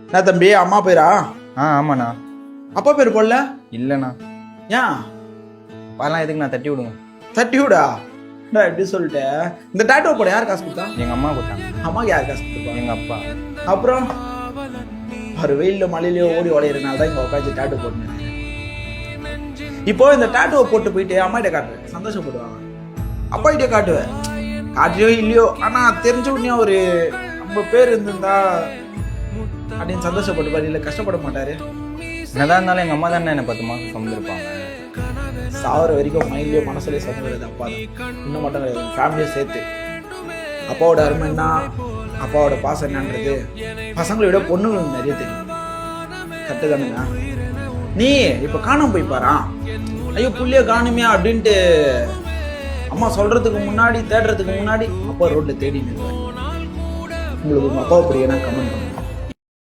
என்ன தம்பி அம்மா பேரா? ஆமாண்ணா. அப்பா பேர் போடல? இல்லைண்ணா. ஏன் அதெல்லாம் எதுக்கு நான் தட்டி விடுங்க. தட்டி விடா எப்படி சொல்லிட்டேன். இந்த டாட்டோ போட யார் காசு கொடுத்தா? எங்கள் அம்மா கொடுத்தாங்க. அம்மாக்கு யார் காசு கொடுத்தா? எங்கள் அப்பா. அப்புறம் ஒரு வெயிலில் மழையிலையோ ஓடி உடையிறனால தான் இங்கே உட்காந்து டாட்டோ போட்டுனேன். இப்போ இந்த டாட்டோவை போட்டு போயிட்டு அம்மா கிட்ட காட்டுவேன், சந்தோஷப்படுவாங்க. அப்பா கிட்டே காட்டுவேன், காட்டுறியோ இல்லையோ ஆனால் தெரிஞ்ச உடனே ஒரு நம்ம பேர் இருந்திருந்தா அப்படின்னு சந்தோஷப்பட்டுப்பாரு, இல்லை கஷ்டப்பட மாட்டாரு. என்னதான் இருந்தாலும் எங்கள் அம்மா தானே என்னை 10 மாதம் சுமந்துருப்பாங்க. சாவர வரைக்கும் மைண்ட்லேயே மனசுலேயே சுமந்துறது அப்பா தான். இன்னும் மட்டும் கிடையாது, ஃபேமிலியை சேர்த்து. அப்பாவோட அருமை என்ன, அப்பாவோட பாசம் என்னன்றது பசங்களை விட பொண்ணுங்களுக்கு நிறைய தெரியும். கரெக்டு தானுங்க? நீ இப்போ காணாம போய் பாரா, ஐயோ புள்ளைய காணுமியா அப்படின்ட்டு அம்மா சொல்றதுக்கு முன்னாடி தேடுறதுக்கு முன்னாடி அப்பா ரோட்ல தேடி நிற்பாரு. உங்களுக்கு உங்க அப்பாவை புரியனா கமெண்ட் பண்ணுங்க.